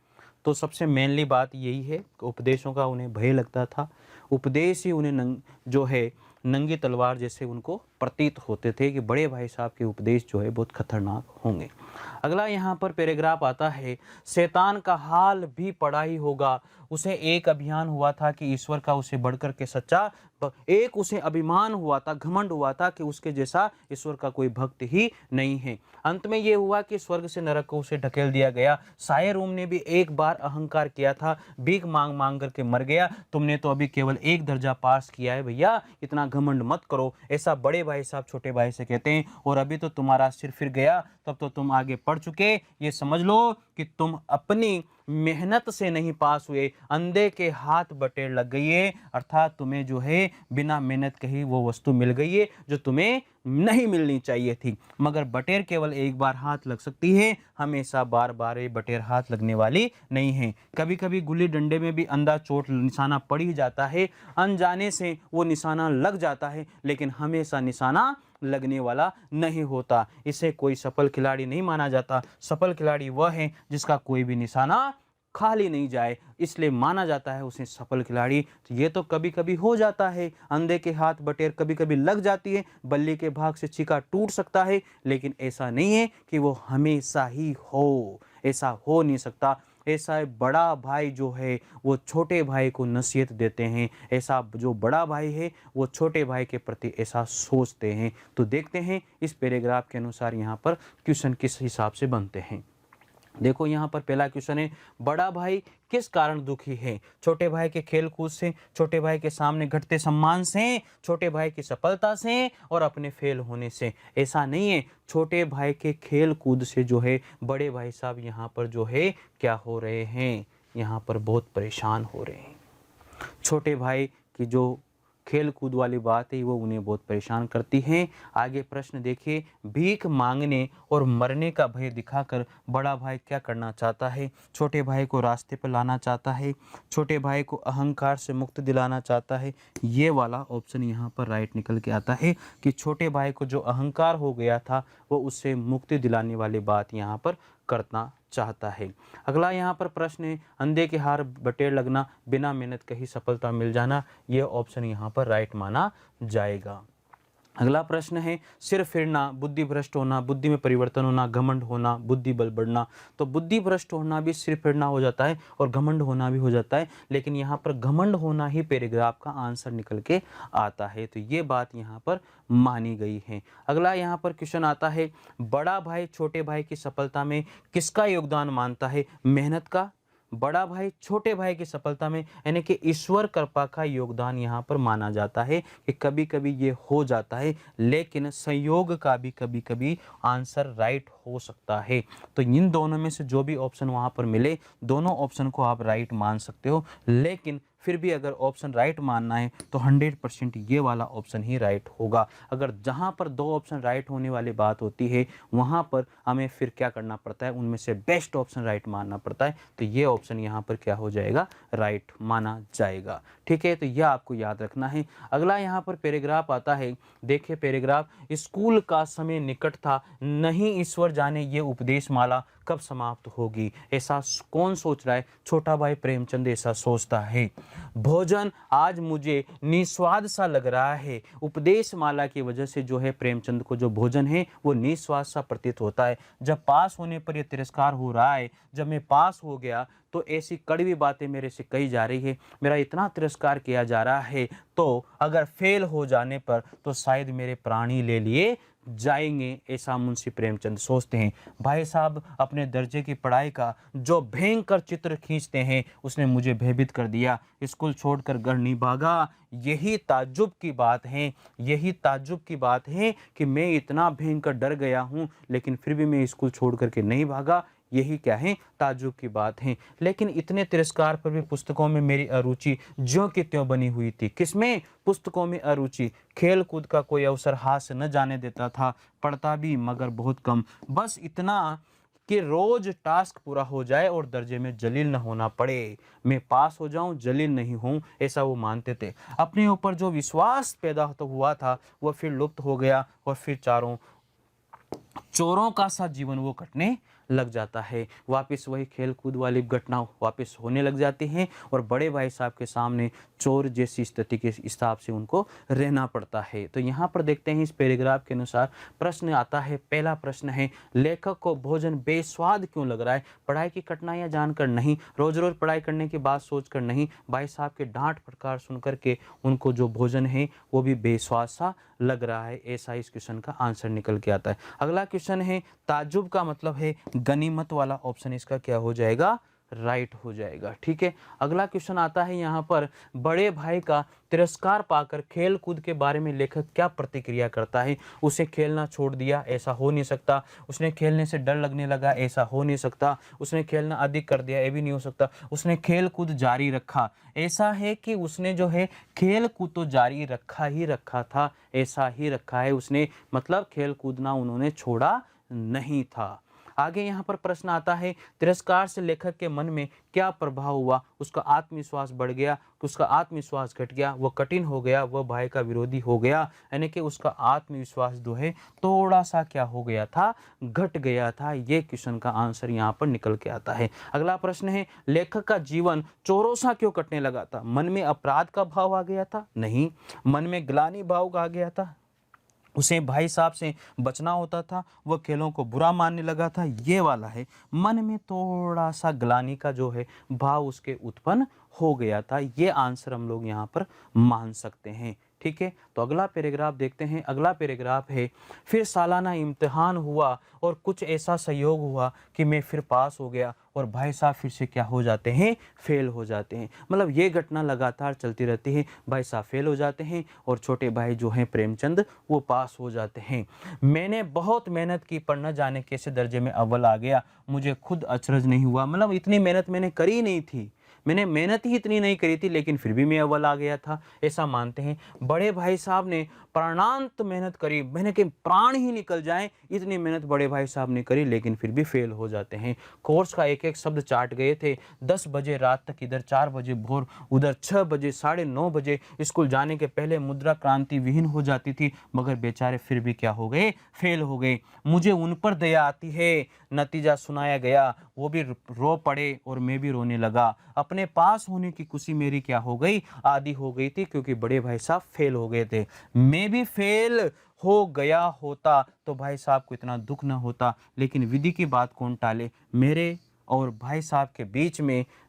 तो सबसे मेनली बात यही है कि उपदेशों का उन्हें भय लगता था। उपदेश ही उन्हें जो है नंगी तलवार जैसे उनको प्रतीत होते थे कि बड़े भाई साहब के उपदेश जो है बहुत खतरनाक होंगे। अगला यहाँ पर पैराग्राफ आता है, शैतान का हाल भी पड़ा ही होगा। उसे एक अभियान हुआ था कि ईश्वर का उसे बढ़कर के सच्चा, एक उसे अभिमान हुआ था, घमंड हुआ था कि उसके जैसा ईश्वर का कोई भक्त ही नहीं है। अंत में यह हुआ कि स्वर्ग से नरक को उसे ढकेल दिया गया। सायरूम ने भी एक बार अहंकार किया था, भीख मांग मांग करके मर गया। तुमने तो अभी केवल एक दर्जा पास किया है भैया, इतना घमंड मत करो, ऐसा बड़े भाई साहब छोटे भाई से कहते हैं। और अभी तो तुम्हारा सिर फिर गया, तब तो तुम आगे पढ़ चुके। ये समझ लो कि तुम अपनी मेहनत से नहीं पास हुए, अंधे के हाथ बटेर लग गई है, अर्थात तुम्हें जो है बिना मेहनत के ही वो वस्तु मिल गई है जो तुम्हें नहीं मिलनी चाहिए थी। मगर बटेर केवल एक बार हाथ लग सकती है, हमेशा बार बार ये बटेर हाथ लगने वाली नहीं है। कभी कभी गुल्ली डंडे में भी अंधा चोट निशाना पड़ ही जाता है, अनजाने से वो निशाना लग जाता है, लेकिन हमेशा निशाना लगने वाला नहीं होता। इसे कोई सफल खिलाड़ी नहीं माना जाता। सफल खिलाड़ी वह है जिसका कोई भी निशाना खाली नहीं जाए, इसलिए माना जाता है उसे सफल खिलाड़ी। तो ये तो कभी कभी हो जाता है, अंधे के हाथ बटेर कभी कभी लग जाती है, बल्ली के भाग से छिका टूट सकता है, लेकिन ऐसा नहीं है कि वो हमेशा ही हो, ऐसा हो नहीं सकता। ऐसा बड़ा भाई जो है वो छोटे भाई को नसीहत देते हैं, ऐसा जो बड़ा भाई है वो छोटे भाई के प्रति ऐसा सोचते हैं। तो देखते हैं इस पैराग्राफ के अनुसार यहाँ पर क्वेश्चन किस हिसाब से बनते हैं। देखो यहाँ पर पहला क्वेश्चन है, बड़ा भाई किस कारण दुखी है? छोटे भाई के खेल कूद से, छोटे भाई के सामने घटते सम्मान से, छोटे भाई की सफलता से और अपने फेल होने से। ऐसा नहीं है, छोटे भाई के खेल कूद से जो है बड़े भाई साहब यहाँ पर जो है क्या हो रहे हैं, यहाँ पर बहुत परेशान हो रहे हैं। छोटे भाई की जो खेल कूद वाली बात है वो उन्हें बहुत परेशान करती है। आगे प्रश्न देखिए, भीख मांगने और मरने का भय दिखाकर बड़ा भाई क्या करना चाहता है? छोटे भाई को रास्ते पर लाना चाहता है, छोटे भाई को अहंकार से मुक्त दिलाना चाहता है। ये वाला ऑप्शन यहाँ पर राइट निकल के आता है कि छोटे भाई को जो अहंकार हो गया था वो उससे मुक्ति दिलाने वाली बात यहाँ पर करना चाहता है। अगला यहाँ पर प्रश्न है, अंधे के हाथ बटेर लगना, बिना मेहनत के ही सफलता मिल जाना। ये ऑप्शन यहाँ पर राइट माना जाएगा। अगला प्रश्न है, सिर फिरना, बुद्धि भ्रष्ट होना, बुद्धि में परिवर्तन होना, घमंड होना, बुद्धि बल बढ़ना। तो बुद्धि भ्रष्ट होना भी सिर फिरना हो जाता है और घमंड होना भी हो जाता है, लेकिन यहाँ पर घमंड होना ही पैराग्राफ का आंसर निकल के आता है। तो ये बात यहाँ पर मानी गई है। अगला यहाँ पर क्वेश्चन आता है, बड़ा भाई छोटे भाई की सफलता में किसका योगदान मानता है? मेहनत का। बड़ा भाई छोटे भाई की सफलता में यानी कि ईश्वर कृपा का योगदान यहाँ पर माना जाता है कि कभी कभी ये हो जाता है, लेकिन संयोग का भी कभी कभी आंसर राइट हो सकता है। तो इन दोनों में से जो भी ऑप्शन वहाँ पर मिले, दोनों ऑप्शन को आप राइट मान सकते हो, लेकिन फिर भी अगर ऑप्शन राइट मानना है तो 100% ये वाला ऑप्शन ही राइट होगा। अगर जहाँ पर दो ऑप्शन राइट होने वाली बात होती है वहाँ पर हमें फिर क्या करना पड़ता है, उनमें से बेस्ट ऑप्शन राइट मानना पड़ता है। तो ये ऑप्शन यहाँ पर क्या हो जाएगा, राइट माना जाएगा। ठीक है, तो यह आपको याद रखना है। अगला यहाँ पर पैराग्राफ आता है, देखिए पैराग्राफ, स्कूल का समय निकट था, नहीं ईश्वर जाने ये उपदेश माला कब समाप्त होगी, ऐसा कौन सोच रहा है? छोटा भाई प्रेमचंद ऐसा सोचता है। भोजन आज मुझे निस्वाद सा लग रहा है। उपदेश माला की वजह से जो है प्रेमचंद को जो भोजन है वो निस्वाद सा प्रतीत होता है। जब पास होने पर यह तिरस्कार हो रहा है, जब मैं पास हो गया तो ऐसी कड़वी बातें मेरे से कही जा रही है, मेरा इतना तिरस्कार किया जा रहा है, तो अगर फेल हो जाने पर तो शायद मेरे प्राण ही ले लिए जाएंगे, ऐसा मुंशी प्रेमचंद सोचते हैं। भाई साहब अपने दर्जे की पढ़ाई का जो भयंकर चित्र खींचते हैं उसने मुझे भयभीत कर दिया। स्कूल छोड़कर घर नहीं भागा। यही ताज्जुब की बात है, यही ताज्जुब की बात है कि मैं इतना भयंकर डर गया हूँ लेकिन फिर भी मैं स्कूल छोड़ करके नहीं भागा। यही क्या है? ताज्जुब की बात है। लेकिन इतने तिरस्कार पर भी पुस्तकों में मेरी अरुचि ज्यों की त्यों बनी हुई थी। किसमें? पुस्तकों में अरुचि। खेल कूद का कोई अवसर हाथ से न जाने देता था, पढ़ता भी मगर बहुत कम। बस इतना कि रोज टास्क पूरा हो जाए और दर्जे में जलील न होना पड़े, मैं पास हो जाऊं, जलील नहीं हूं, ऐसा वो मानते थे। अपने ऊपर जो विश्वास पैदा तो हुआ था वह फिर लुप्त हो गया और फिर चोरों का सा जीवन वो कटने लग जाता है। वापस वही खेल कूद वाली घटना वापस होने लग जाती हैं और बड़े भाई साहब के सामने चोर जैसी स्थिति के हिसाब से उनको रहना पड़ता है। तो यहाँ पर देखते हैं इस पैराग्राफ के अनुसार प्रश्न आता है। पहला प्रश्न है, लेखक को भोजन बेस्वाद क्यों लग रहा है? पढ़ाई की कठिनाइयाँ जानकर नहीं, रोज रोज पढ़ाई करने की बात सोचकर नहीं, भाई साहब के डांट फटकार सुन करके उनको जो भोजन है वो भी बेस्वाद सा लग रहा है, ऐसा इस क्वेश्चन का आंसर निकल के आता है। अगला क्वेश्चन है, ताज्जुब का मतलब है गनीमत वाला ऑप्शन इसका क्या हो जाएगा? राइट हो जाएगा। ठीक है, अगला क्वेश्चन आता है यहाँ पर, बड़े भाई का तिरस्कार पाकर खेल कूद के बारे में लेखक क्या प्रतिक्रिया करता है? उसे खेलना छोड़ दिया, ऐसा हो नहीं सकता। उसने खेलने से डर लगने लगा, ऐसा हो नहीं सकता। उसने खेलना अधिक कर दिया, ये भी नहीं हो सकता। उसने खेल कूद जारी रखा, ऐसा है कि उसने जो है खेल कूद तो जारी रखा ही रखा था, ऐसा ही रखा है उसने, मतलब खेल कूदना उन्होंने छोड़ा नहीं था। आगे यहाँ पर प्रश्न आता है, तिरस्कार से लेखक के मन में क्या प्रभाव हुआ? उसका आत्मविश्वास बढ़ गया, उसका आत्मविश्वास घट गया, वह कठिन हो गया, वह भाई का विरोधी हो गया, यानी कि उसका आत्मविश्वास जो है थोड़ा सा क्या हो गया था? घट गया था। ये क्वेश्चन का आंसर यहाँ पर निकल के आता है। अगला प्रश्न है, लेखक का जीवन चोरों सा क्यों कटने लगा था? मन में अपराध का भाव आ गया था? नहीं। मन में ग्लानि भाव आ गया था? उसे भाई साहब से बचना होता था, वह खेलों को बुरा मानने लगा था? ये वाला है, मन में थोड़ा सा ग्लानि का जो है भाव उसके उत्पन्न हो गया था। ये आंसर हम लोग यहाँ पर मान सकते हैं। ठीक है, तो अगला पैराग्राफ देखते हैं। अगला पैराग्राफ है, फिर सालाना इम्तिहान हुआ और कुछ ऐसा संयोग हुआ कि मैं फिर पास हो गया और भाई साहब फिर से क्या हो जाते हैं? फेल हो जाते हैं। मतलब ये घटना लगातार चलती रहती है, भाई साहब फेल हो जाते हैं और छोटे भाई जो हैं प्रेमचंद वो पास हो जाते हैं। मैंने बहुत मेहनत की पर न जाने कैसे दर्जे में अव्वल आ गया, मुझे खुद अचरज नहीं हुआ। मतलब इतनी मेहनत मैंने करी नहीं थी, मैंने मेहनत ही इतनी नहीं करी थी, लेकिन फिर भी मैं अव्वल आ गया था, ऐसा मानते हैं। बड़े भाई साहब ने प्राणांत मेहनत करी, मैंने कि प्राण ही निकल जाएं इतनी मेहनत बड़े भाई साहब ने करी, लेकिन फिर भी फेल हो जाते हैं। कोर्स का एक एक शब्द चाट गए थे। 10 बजे रात तक इधर, 4 बजे भोर उधर, 6 बजे, 9:30 बजे स्कूल जाने के पहले मुद्रा क्रांति विहीन हो जाती थी, मगर बेचारे फिर भी क्या हो गए? फेल हो गए। मुझे उन पर दया आती है। नतीजा सुनाया गया, वो भी रो पड़े और मैं भी रोने लगा। अपने पास होने की खुशी मेरी क्या हो गई? आधी हो गई थी, क्योंकि बड़े भाई साहब फेल हो गए थे। मैं भी फेल हो गया होता तो भाई साहब को इतना दुख न होता, लेकिन विधि की बात कौन टाले? मेरे और भाई साहब के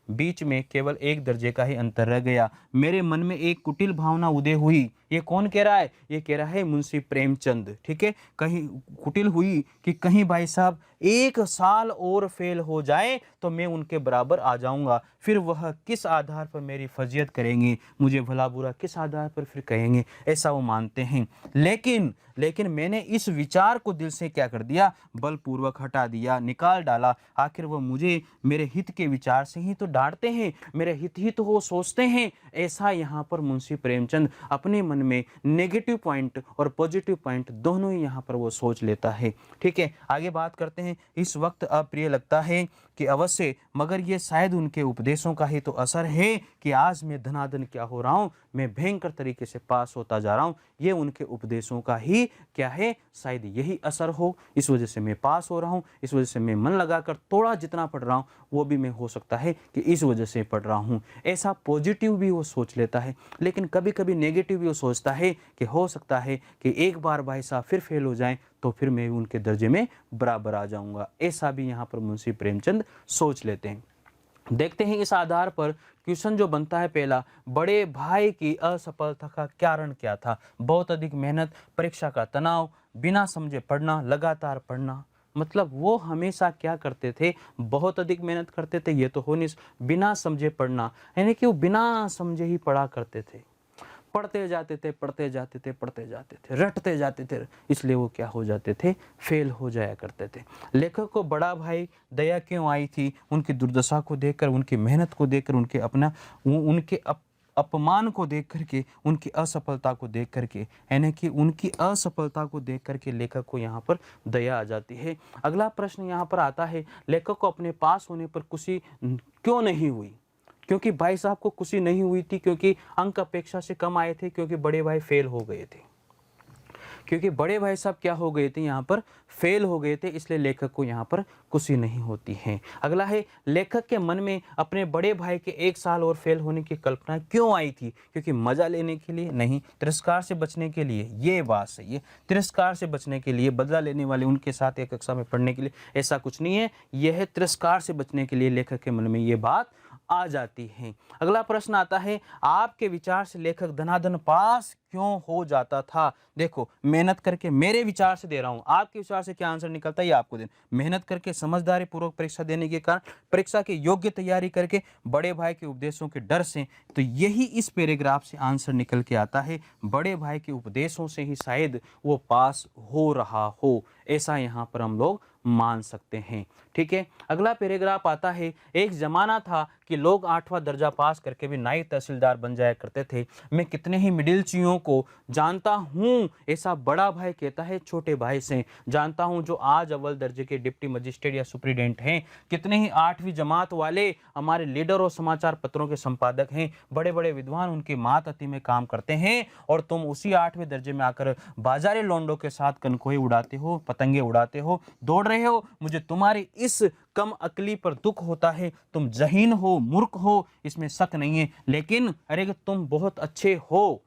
बीच में केवल एक दर्जे का ही अंतर रह गया। मेरे मन में एक कुटिल भावना उदय हुई। ये कौन कह रहा है? ये कह रहा है मुंशी प्रेमचंद। ठीक है, कहीं कुटिल हुई कि कहीं भाई साहब 1 साल और फेल हो जाए तो मैं उनके बराबर आ जाऊंगा, फिर वह किस आधार पर मेरी फजीयत करेंगे, मुझे भला बुरा किस आधार पर फिर कहेंगे, ऐसा वो मानते हैं। लेकिन मैंने इस विचार को दिल से क्या कर दिया? बलपूर्वक हटा दिया, निकाल डाला। आखिर वो मुझे मेरे हित के विचार से ही तो डांटते हैं, मेरे हित ही तो वो सोचते हैं। ऐसा यहाँ पर मुंशी प्रेमचंद अपने मन में नेगेटिव पॉइंट और पॉजिटिव पॉइंट दोनों ही यहाँ पर वो सोच लेता है। ठीक है, आगे बात करते हैं। इस वक्त अप्रिय लगता है कि अवश्य, मगर ये शायद उनके उपदेशों का ही तो असर है कि आज मैं धनाधन क्या हो रहा हूँ, मैं भयंकर तरीके से पास होता जा रहा हूँ, ये उनके उपदेशों का ही क्या है, शायद यही असर हो, इस वजह से मैं पास हो रहा हूँ, इस वजह से मैं मन लगाकर थोड़ा जितना पढ़ रहा हूँ वो भी मैं हो सकता है कि इस वजह से पढ़ रहा हूँ। ऐसा पॉजिटिव भी वो सोच लेता है। लेकिन कभी कभी नेगेटिव भी वो सोचता है कि हो सकता है कि एक बार भाई साहब फिर फेल हो जाएं तो फिर मैं उनके दर्जे में बराबर आ जाऊंगा। ऐसा भी यहाँ पर मुंशी प्रेमचंद सोच लेते हैं। देखते हैं इस आधार पर क्वेश्चन जो बनता है पहला, बड़े भाई की असफलता का कारण क्या था? बहुत अधिक मेहनत, परीक्षा का तनाव, बिना समझे पढ़ना, लगातार पढ़ना। मतलब वो हमेशा क्या करते थे, बहुत अधिक मेहनत करते थे, ये तो हो नहीं, बिना समझे पढ़ना, यानी कि वो बिना समझे ही पढ़ा करते थे, पढ़ते जाते थे, पढ़ते जाते थे, पढ़ते जाते थे, रटते जाते थे, इसलिए वो क्या हो जाते थे, फेल हो जाया करते थे। लेखक को बड़ा भाई दया क्यों आई थी? उनकी दुर्दशा को देखकर, उनकी मेहनत को देखकर, उनके अपमान को देख करके, उनकी असफलता को देख करके, यानी कि उनकी असफलता को देख करके लेखक को यहाँ पर दया आ जाती है। अगला प्रश्न यहाँ पर आता है, लेखक को अपने पास होने पर खुशी क्यों नहीं हुई? क्योंकि भाई साहब को खुशी नहीं हुई थी, क्योंकि अंक अपेक्षा से कम आए थे, क्योंकि बड़े भाई फेल हो गए थे, क्योंकि बड़े भाई साहब क्या हो गए थे, यहाँ पर फेल हो गए थे, इसलिए लेखक को यहाँ पर खुशी नहीं होती है। अगला है, लेखक के मन में अपने बड़े भाई के 1 साल और फेल होने की कल्पना क्यों आई थी? क्योंकि मजा लेने के लिए नहीं, तिरस्कार से बचने के लिए। ये बात सही है, तिरस्कार से बचने के लिए, बदला लेने वाले उनके साथ एक कक्षा में पढ़ने के लिए, ऐसा कुछ नहीं है। यह है तिरस्कार से बचने के लिए लेखक के मन में ये बात आ जाती है। अगला प्रश्न आता है, आपके विचार से लेखक धनाधन पास क्यों हो जाता था? देखो, मेहनत करके, मेरे विचार से दे रहा हूं, आपके विचार से क्या आंसर निकलता है ये आपको देना। मेहनत करके, समझदारी पूर्वक परीक्षा देने के कारण, परीक्षा की योग्य तैयारी करके, बड़े भाई के उपदेशों के डर से, तो यही इस पैराग्राफ से आंसर निकल के आता है। बड़े भाई के उपदेशों से ही शायद वो पास हो रहा हो, ऐसा यहाँ पर हम लोग मान सकते हैं। ठीक है, अगला पैराग्राफ आता है, एक जमाना था कि लोग 8वां दर्जा पास करके भी नायब तहसीलदार बन जाया करते थे। मैं कितने ही मिडिल चीयों को जानता हूँ, ऐसा बड़ा भाई कहता है छोटे भाई से, जानता हूँ जो आज अव्वल दर्जे के डिप्टी मजिस्ट्रेट या सुप्रीडेंट हैं। कितने ही 8वीं जमात वाले हमारे लीडर और समाचार पत्रों के संपादक हैं, बड़े बड़े विद्वान उनकी मातहती में काम करते हैं, और तुम उसी 8वें दर्जे में आकर बाजारे लोंडों के साथ कनकोई उड़ाते हो, पतंगे उड़ाते हो, दौड़ रहे हो। मुझे तुम्हारी इस कम अकली पर दुख होता है। तुम जहीन हो, मूर्ख हो, इसमें शक नहीं है, लेकिन अरे तुम बहुत अच्छे हो,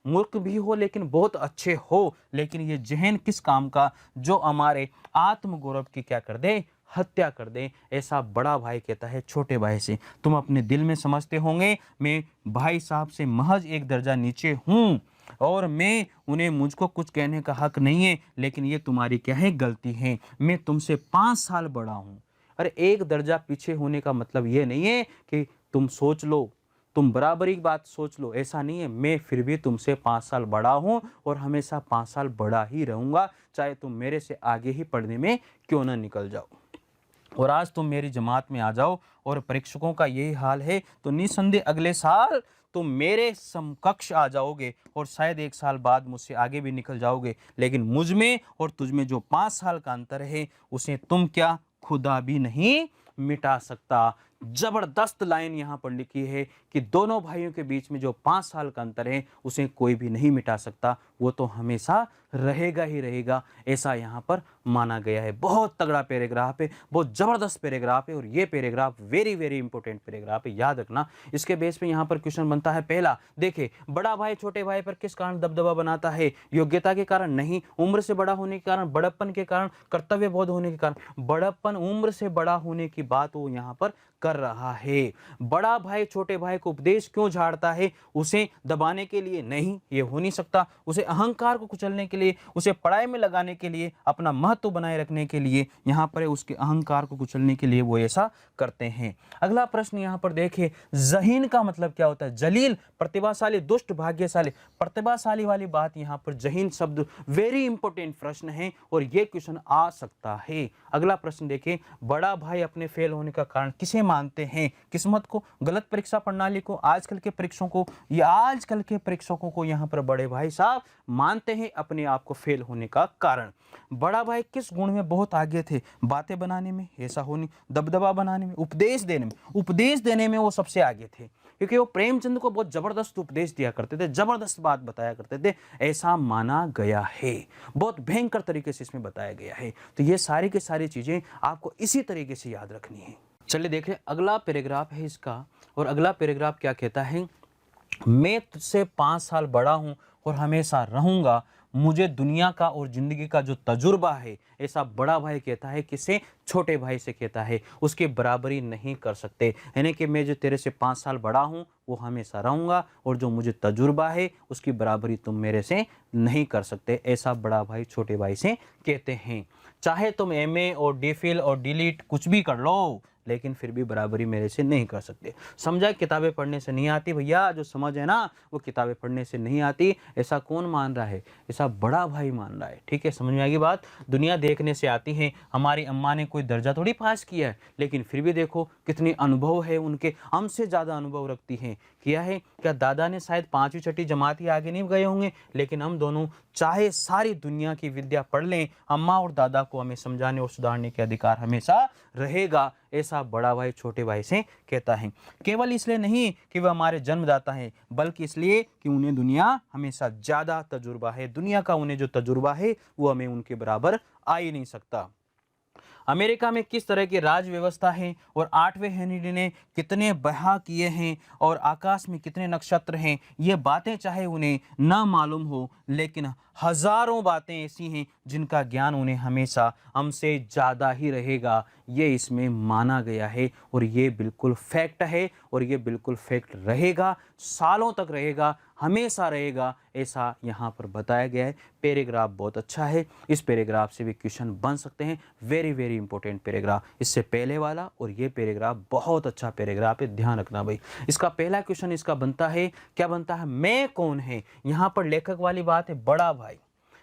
मूर्ख भी हो लेकिन बहुत अच्छे हो, लेकिन ये जहन किस काम का, जो हमारे आत्मगौरव की क्या कर दे, हत्या कर दे। ऐसा बड़ा भाई कहता है छोटे भाई से। तुम अपने दिल में समझते होंगे मैं भाई साहब से महज एक दर्जा नीचे हूँ, और मैं उन्हें, मुझको कुछ कहने का हक नहीं है, लेकिन ये तुम्हारी क्या है, गलती है। मैं तुमसे 5 साल बड़ा हूँ। अरे एक दर्जा पीछे होने का मतलब ये नहीं है कि तुम सोच लो, तुम बराबरी की बात सोच लो, ऐसा नहीं है। मैं फिर भी तुमसे 5 साल बड़ा हूँ और हमेशा 5 साल बड़ा ही रहूँगा, चाहे तुम मेरे से आगे ही पढ़ने में क्यों ना निकल जाओ। और आज तुम मेरी जमात में आ जाओ और परीक्षकों का यही हाल है, तो निस्संदेह अगले साल तुम मेरे समकक्ष आ जाओगे और शायद 1 साल बाद मुझसे आगे भी निकल जाओगे। लेकिन मुझ में और तुझ में जो 5 साल का अंतर है, उसे तुम क्या, खुदा भी नहीं मिटा सकता। जबरदस्त लाइन यहाँ पर लिखी है कि दोनों भाइयों के बीच में जो 5 साल का अंतर है, उसे कोई भी नहीं मिटा सकता, वो तो हमेशा रहेगा ही रहेगा, ऐसा यहाँ पर माना गया है। बहुत तगड़ा पैराग्राफ है, बहुत जबरदस्त पैराग्राफ है, और ये paragraph very very important paragraph है, याद रखना। इसके बेस पे यहाँ पर क्वेश्चन बनता है पहला, देखे बड़ा भाई छोटे भाई पर किस कारण दबदबा बनाता है? योग्यता के कारण नहीं, उम्र से बड़ा होने के कारण, बड़प्पन के कारण, कर्तव्य बोध होने के कारण। बड़प्पन, उम्र से बड़ा होने की बात वो यहाँ पर कर रहा है। बड़ा भाई छोटे भाई को उपदेश क्यों झाड़ता है? उसे दबाने के लिए नहीं, ये हो नहीं सकता। उसे अहंकार को कुचलने के लिए, उसे पढ़ाई में लगाने के लिए, अपना महत्व बनाए रखने के लिए, यहाँ पर उसके अहंकार को कुचलने के लिए वो ऐसा करते हैं। अगला प्रश्न यहाँ पर देखें, जहीन का मतलब क्या होता है? जलील, प्रतिभाशाली, दुष्ट, भाग्यशाली। प्रतिभाशाली वाली बात यहाँ पर जहीन शब्द वेरी इंपॉर्टेंट प्रश्न है और ये क्वेश्चन आ सकता है। अगला प्रश्न देखें, बड़ा भाई अपने फेल होने का कारण किसे मानते हैं? किस्मत को, गलत परीक्षा प्रणाली को, आजकल के परीक्षकों को, या आजकल के परीक्षकों को यहाँ पर बड़े भाई साहब मानते हैं अपने आप को फेल होने का कारण। बड़ा भाई किस गुण में बहुत आगे थे? बातें बनाने में, ऐसा होनी, दबदबा बनाने में, उपदेश देने में वो सबसे आगे थे। क्योंकि वो प्रेमचंद को बहुत जबरदस्त उपदेश दिया करते थे, जबरदस्त बात बताया करते थे, ऐसा माना गया है। बहुत भयंकर तरीके से इसमें बताया गया है। तो ये सारी की सारी चीजें आपको इसी तरीके से याद रखनी है। चलिए देखें, अगला पैराग्राफ है इसका, और अगला पैराग्राफ क्या कहता है, मैं तुझसे 5 साल बड़ा हूं और हमेशा रहूंगा। मुझे दुनिया का और जिंदगी का जो तजुर्बा है, ऐसा बड़ा भाई कहता है, किसे, छोटे भाई से कहता है, उसकी बराबरी नहीं कर सकते। यानी कि मैं जो तेरे से 5 साल बड़ा हूं वो हमेशा रहूंगा, और जो मुझे तजुर्बा है उसकी बराबरी तुम मेरे से नहीं कर सकते, ऐसा बड़ा भाई छोटे भाई से कहते हैं। चाहे तुम एमए और डीफिल और डिलीट कुछ भी कर लो, लेकिन फिर भी बराबरी मेरे से नहीं कर सकते। समझा, किताबें पढ़ने से नहीं आती भैया, जो समझ है ना वो किताबें पढ़ने से नहीं आती। ऐसा कौन मान रहा है, ऐसा बड़ा भाई मान रहा है। ठीक है, समझ में आएगी बात। दुनिया देखने से आती है। हमारी अम्मा ने कोई दर्जा थोड़ी पास किया है, लेकिन फिर भी देखो कितनी अनुभव है उनके, हमसे ज़्यादा अनुभव रखती हैं। किया है क्या, दादा ने शायद 5वीं 6ठी जमात ही आगे नहीं गए होंगे, लेकिन हम दोनों चाहे सारी दुनिया की विद्या पढ़ लें, अम्मा और दादा को हमें समझाने और सुधारने के अधिकार हमेशा रहेगा, ऐसा बड़ा भाई छोटे भाई से कहता है। केवल इसलिए नहीं कि वह हमारे जन्मदाता हैं, बल्कि इसलिए कि उन्हें दुनिया हमेशा ज्यादा तजुर्बा है। दुनिया का उन्हें जो तजुर्बा है वो हमें उनके बराबर आ ही नहीं सकता। अमेरिका में किस तरह की राज व्यवस्था है, और 8वें हेनरी ने कितने बहा किए हैं, और आकाश में कितने नक्षत्र हैं, ये बातें चाहे उन्हें ना मालूम हो, लेकिन हजारों बातें ऐसी हैं जिनका ज्ञान उन्हें हमेशा हमसे ज़्यादा ही रहेगा, ये इसमें माना गया है। और ये बिल्कुल फैक्ट है, और ये बिल्कुल फैक्ट रहेगा, सालों तक रहेगा, हमेशा रहेगा, ऐसा यहाँ पर बताया गया है। पैराग्राफ बहुत अच्छा है, इस पैराग्राफ से भी क्वेश्चन बन सकते हैं। वेरी वेरी इंपॉर्टेंट पैराग्राफ, इससे पहले वाला और ये पैराग्राफ बहुत अच्छा पैराग्राफ है, ध्यान रखना भाई। इसका पहला क्वेश्चन इसका बनता है, क्या बनता है, मैं कौन है। यहाँ पर लेखक वाली बात है, बड़ा भाई।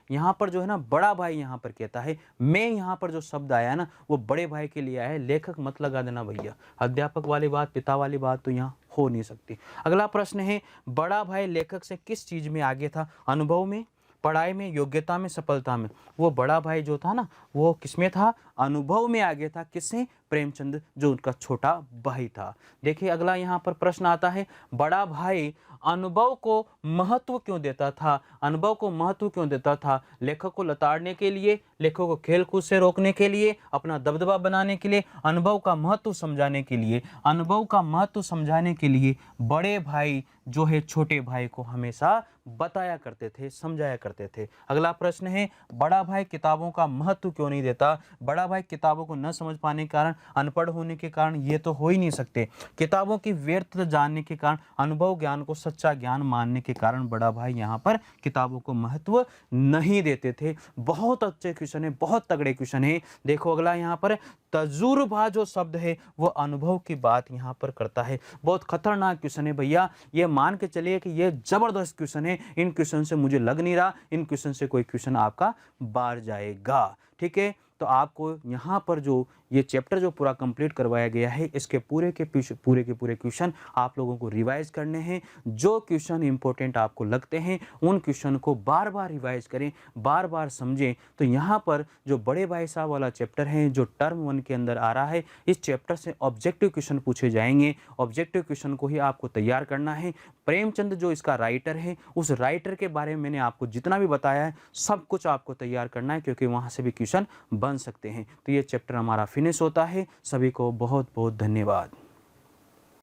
यहाँ पर जो है ना, बड़ा भाई यहाँ पर कहता है मैं, यहाँ पर जो शब्द आया है ना वो बड़े भाई के लिए आया है, लेखक मत लगा देना भैया। अध्यापक वाली बात, पिता वाली बात तो यहाँ हो नहीं सकती। अगला प्रश्न है, बड़ा भाई लेखक से किस चीज में आगे था, अनुभव में, पढ़ाई में, योग्यता में, सफलता में। वो बड़ा भाई जो था ना वो किसमें था, अनुभव में आगे था। किससे, प्रेमचंद जो उनका छोटा भाई था। देखिए अगला यहाँ पर प्रश्न आता है, बड़ा भाई अनुभव को महत्व क्यों देता था, अनुभव को महत्व क्यों देता था, लेखक को लताड़ने के लिए, लेखक को खेल कूद से रोकने के लिए, अपना दबदबा बनाने के लिए, अनुभव का महत्व समझाने के लिए। अनुभव का महत्व समझाने के लिए बड़े भाई जो है छोटे भाई को हमेशा बताया करते थे, समझाया करते थे। अगला प्रश्न है, बड़ा भाई किताबों का महत्व क्यों नहीं देता। बड़ा भाई किताबों को न समझ पाने के कारण, अनपढ़ होने के कारण ये तो हो ही नहीं सकते। किताबों की व्यर्थता जानने के कारण, अनुभव ज्ञान को सच्चा ज्ञान मानने के कारण बड़ा भाई यहाँ पर किताबों को महत्व नहीं देते थे। बहुत अच्छे क्वेश्चन है, बहुत तगड़े क्वेश्चन है। देखो अगला यहाँ पर, तजुर्बा जो शब्द है वो अनुभव की बात यहाँ पर करता है। बहुत खतरनाक क्वेश्चन है भैया, ये मान के चलिए कि ये जबरदस्त क्वेश्चन है। इन क्वेश्चन से मुझे लग नहीं रहा इन क्वेश्चन से कोई क्वेश्चन आपका बाहर जाएगा। ठीक है, तो आपको यहाँ पर जो ये चैप्टर जो पूरा कंप्लीट करवाया गया है, इसके पूरे के पूरे क्वेश्चन आप लोगों को रिवाइज करने हैं। जो क्वेश्चन इंपॉर्टेंट आपको लगते हैं उन क्वेश्चन को बार बार रिवाइज करें, बार बार समझें। तो यहाँ पर जो बड़े भाई साहब वाला चैप्टर है जो टर्म 1 के अंदर आ रहा है, इस चैप्टर से ऑब्जेक्टिव क्वेश्चन पूछे जाएंगे। ऑब्जेक्टिव क्वेश्चन को ही आपको तैयार करना है। प्रेमचंद जो इसका राइटर है, उस राइटर के बारे में मैंने आपको जितना भी बताया है सब कुछ आपको तैयार करना है, क्योंकि वहाँ से भी क्वेश्चन बन सकते हैं। तो ये चैप्टर हमारा फिनिश होता है। सभी को बहुत बहुत धन्यवाद।